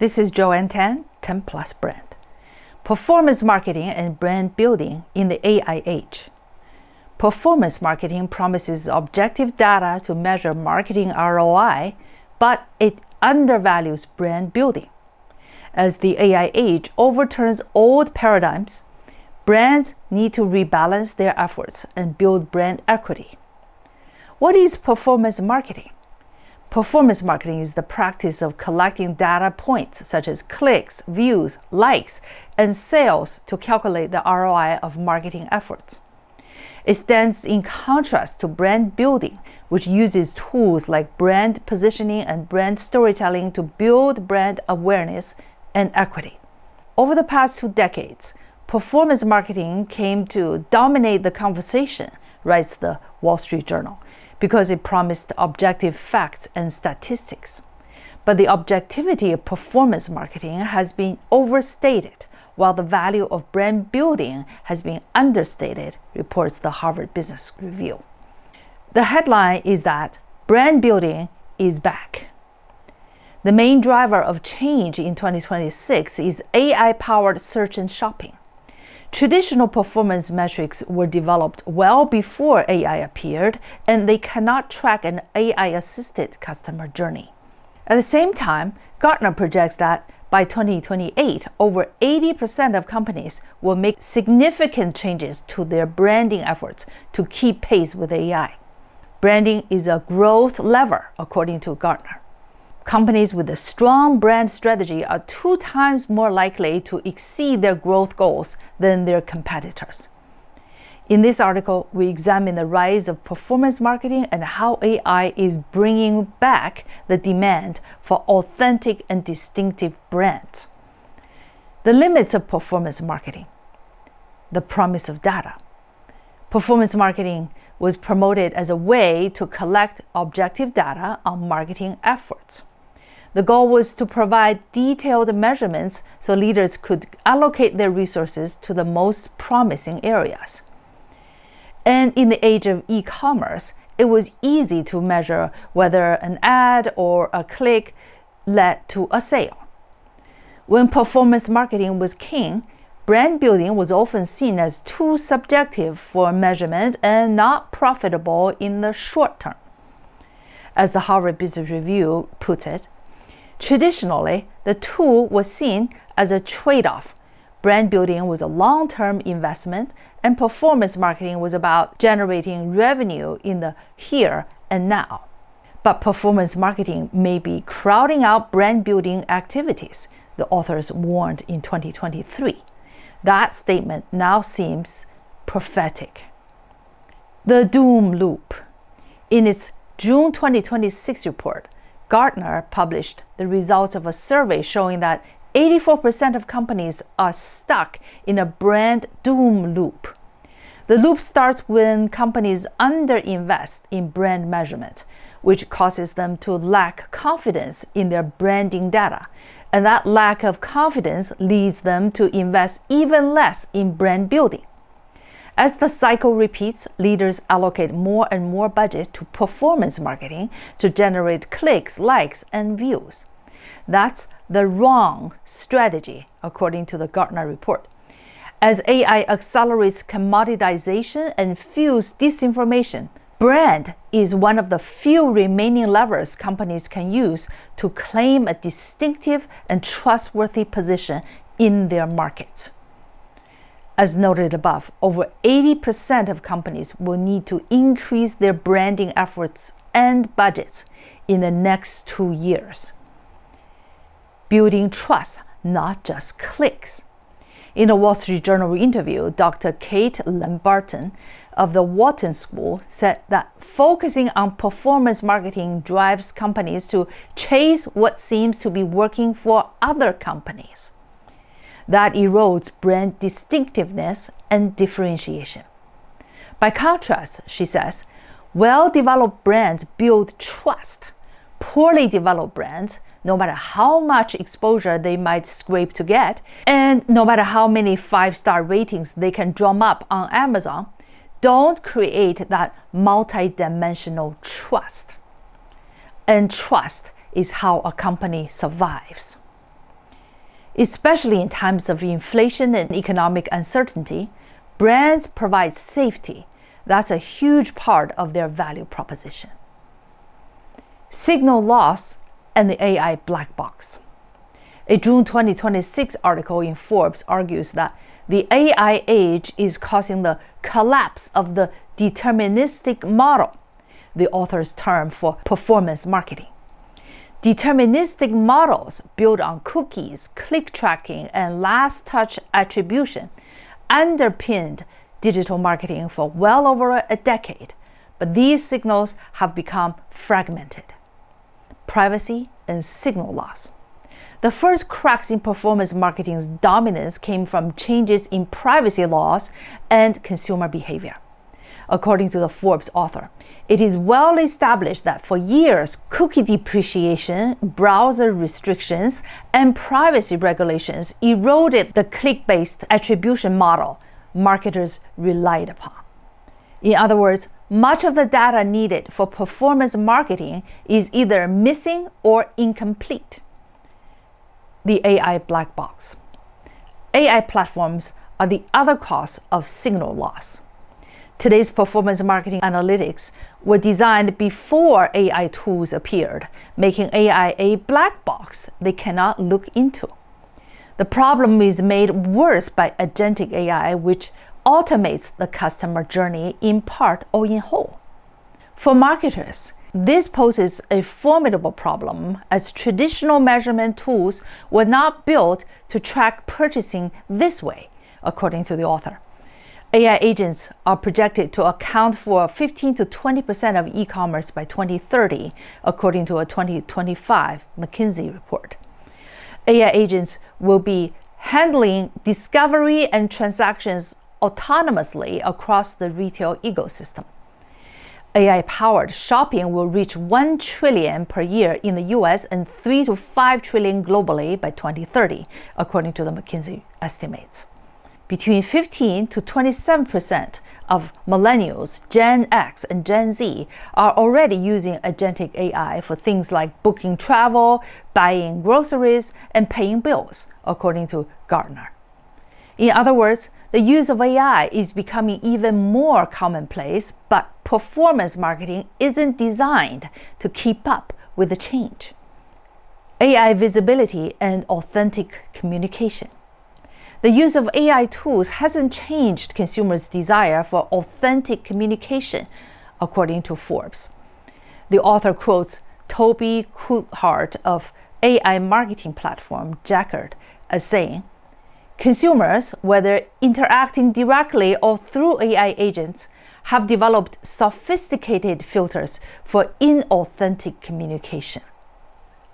This is Joanne 10 Plus Brand. Performance marketing and brand building in the AI age. Performance marketing promises objective data to measure marketing ROI, but it undervalues brand building. As the AI age overturns old paradigms, brands need to rebalance their efforts and build brand equity. What is performance marketing? Performance marketing is the practice of collecting data points such as clicks, views, likes, and sales to calculate the ROI of marketing efforts. It stands in contrast to brand building, which uses tools like brand positioning and brand storytelling to build brand awareness and equity. Over the past 2 decades, performance marketing came to dominate the conversation, writes the Wall Street Journal, because it promised objective facts and statistics. But the objectivity of performance marketing has been overstated, while the value of brand building has been understated, reports the Harvard Business Review. The headline is that brand building is back. The main driver of change in 2026 is AI-powered search and shopping. Traditional performance metrics were developed well before AI appeared, and they cannot track an AI-assisted customer journey. At the same time, Gartner projects that by 2028, over 80% of companies will make significant changes to their branding efforts to keep pace with AI. Branding is a growth lever, according to Gartner. Companies with a strong brand strategy are 2 times more likely to exceed their growth goals than their competitors. In this article, we examine the rise of performance marketing and how AI is bringing back the demand for authentic and distinctive brands. The limits of performance marketing. The promise of data. Performance marketing was promoted as a way to collect objective data on marketing efforts. The goal was to provide detailed measurements so leaders could allocate their resources to the most promising areas. And in the age of e-commerce, it was easy to measure whether an ad or a click led to a sale. When performance marketing was king, brand building was often seen as too subjective for measurement and not profitable in the short term. As the Harvard Business Review puts it, traditionally, the tool was seen as a trade-off. Brand building was a long-term investment, and performance marketing was about generating revenue in the here and now. But performance marketing may be crowding out brand building activities, the authors warned in 2023. That statement now seems prophetic. The doom loop. In its June 2026 report, Gartner published the results of a survey showing that 84% of companies are stuck in a brand doom loop. The loop starts when companies underinvest in brand measurement, which causes them to lack confidence in their branding data. And that lack of confidence leads them to invest even less in brand building. As the cycle repeats, leaders allocate more and more budget to performance marketing to generate clicks, likes, and views. That's the wrong strategy, according to the Gartner report. As AI accelerates commoditization and fuels disinformation, brand is one of the few remaining levers companies can use to claim a distinctive and trustworthy position in their markets. As noted above, over 80% of companies will need to increase their branding efforts and budgets in the next 2 years. Building trust, not just clicks. In a Wall Street Journal interview, Dr. Kate Lambarton of the Wharton School said that focusing on performance marketing drives companies to chase what seems to be working for other companies. That erodes brand distinctiveness and differentiation. By contrast, she says, well-developed brands build trust. Poorly developed brands, no matter how much exposure they might scrape to get, and no matter how many 5-star ratings they can drum up on Amazon, don't create that multi-dimensional trust. And trust is how a company survives. Especially in times of inflation and economic uncertainty, brands provide safety. That's a huge part of their value proposition. Signal loss and the AI black box. A June 2026 article in Forbes argues that the AI age is causing the collapse of the deterministic model, the author's term for performance marketing. Deterministic models built on cookies, click tracking, and last touch attribution underpinned digital marketing for well over a decade, but these signals have become fragmented. Privacy and signal loss. The first cracks in performance marketing's dominance came from changes in privacy laws and consumer behavior. According to the Forbes author, it is well established that for years, cookie depreciation, browser restrictions, and privacy regulations eroded the click-based attribution model marketers relied upon. In other words, much of the data needed for performance marketing is either missing or incomplete. The AI black box. AI platforms are the other cause of signal loss. Today's performance marketing analytics were designed before AI tools appeared, making AI a black box they cannot look into. The problem is made worse by Agentic AI, which automates the customer journey in part or in whole. For marketers, this poses a formidable problem as traditional measurement tools were not built to track purchasing this way, according to the author. AI agents are projected to account for 15 to 20% of e-commerce by 2030, according to a 2025 McKinsey report. AI agents will be handling discovery and transactions autonomously across the retail ecosystem. AI-powered shopping will reach $1 trillion per year in the US and $3 to $5 trillion globally by 2030, according to the McKinsey estimates. Between 15 to 27% of millennials, Gen X, and Gen Z are already using Agentic AI for things like booking travel, buying groceries, and paying bills, according to Gartner. In other words, the use of AI is becoming even more commonplace, but performance marketing isn't designed to keep up with the change. AI visibility and authentic communication. The use of AI tools hasn't changed consumers' desire for authentic communication, according to Forbes. The author quotes Toby Coulthard of AI marketing platform Jacquard as saying, "Consumers, whether interacting directly or through AI agents, have developed sophisticated filters for inauthentic communication.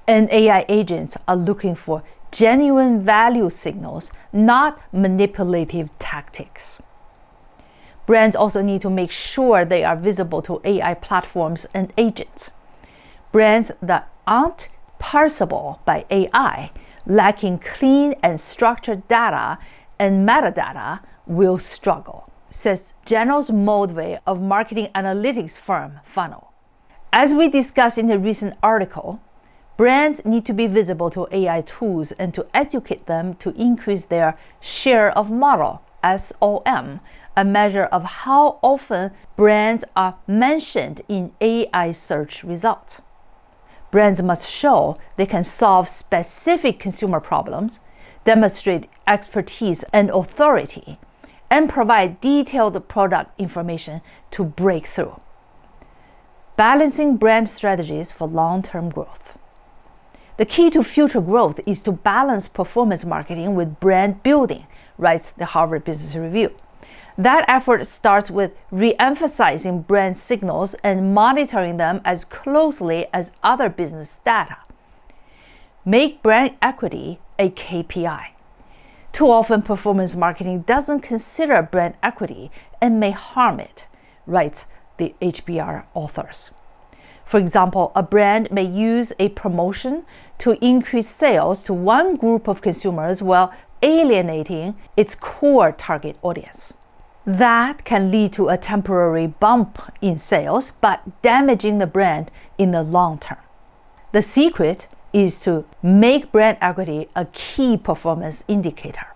And AI agents are looking for genuine value signals, not manipulative tactics." Brands also need to make sure they are visible to AI platforms and agents. Brands that aren't parsable by AI, lacking clean and structured data and metadata, will struggle, says Janos Moldve of marketing analytics firm Funnel. As we discussed in the recent article, brands need to be visible to AI tools and to educate them to increase their share of model, SOM, a measure of how often brands are mentioned in AI search results. Brands must show they can solve specific consumer problems, demonstrate expertise and authority, and provide detailed product information to break through. Balancing brand strategies for long-term growth. The key to future growth is to balance performance marketing with brand building, writes the Harvard Business Review. That effort starts with re-emphasizing brand signals and monitoring them as closely as other business data. Make brand equity a KPI. Too often, performance marketing doesn't consider brand equity and may harm it, writes the HBR authors. For example, a brand may use a promotion to increase sales to one group of consumers while alienating its core target audience. That can lead to a temporary bump in sales, but damaging the brand in the long term. The secret is to make brand equity a key performance indicator.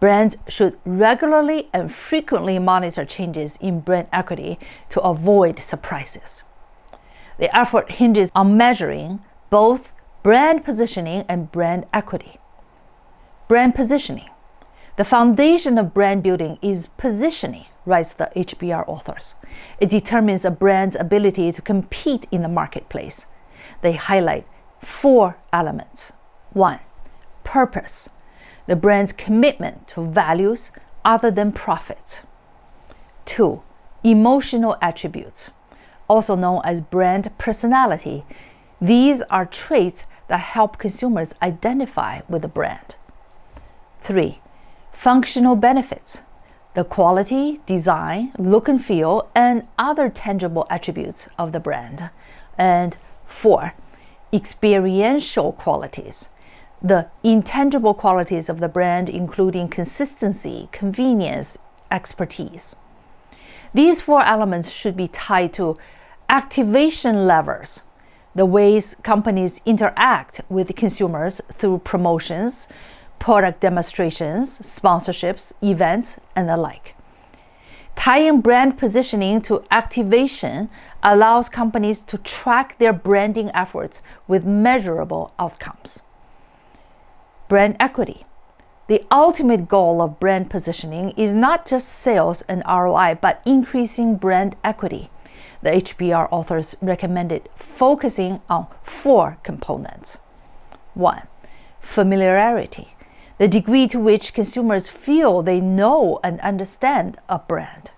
Brands should regularly and frequently monitor changes in brand equity to avoid surprises. The effort hinges on measuring both brand positioning and brand equity. Brand positioning. The foundation of brand building is positioning, writes the HBR authors. It determines a brand's ability to compete in the marketplace. They highlight 4 elements. 1. Purpose. The brand's commitment to values other than profits. 2. Emotional attributes, also known as brand personality. These are traits that help consumers identify with the brand. 3. Functional benefits. The quality, design, look and feel, and other tangible attributes of the brand. And 4. Experiential qualities. The intangible qualities of the brand, including consistency, convenience, expertise. These 4 elements should be tied to activation levers, the ways companies interact with consumers through promotions, product demonstrations, sponsorships, events, and the like. Tying brand positioning to activation allows companies to track their branding efforts with measurable outcomes. Brand equity. The ultimate goal of brand positioning is not just sales and ROI, but increasing brand equity. The HBR authors recommended focusing on 4 components. 1. Familiarity. The degree to which consumers feel they know and understand a brand.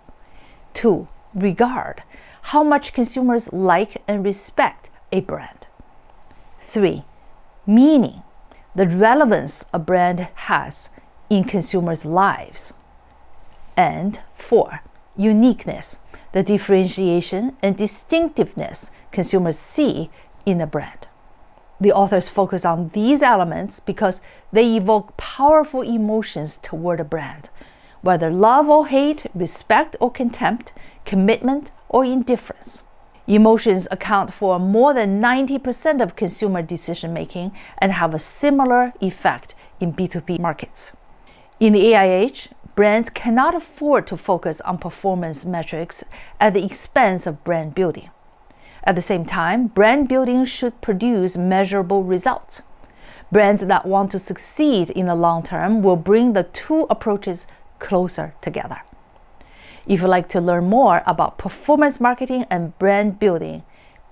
2. Regard. How much consumers like and respect a brand. 3. Meaning. The relevance a brand has in consumers' lives. And 4. Uniqueness. The differentiation and distinctiveness consumers see in a brand. The authors focus on these elements because they evoke powerful emotions toward a brand, whether love or hate, respect or contempt, commitment or indifference. Emotions account for more than 90% of consumer decision-making and have a similar effect in B2B markets. In the AI age, brands cannot afford to focus on performance metrics at the expense of brand building. At the same time, brand building should produce measurable results. Brands that want to succeed in the long term will bring the 2 approaches closer together. If you'd like to learn more about performance marketing and brand building,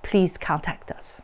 please contact us.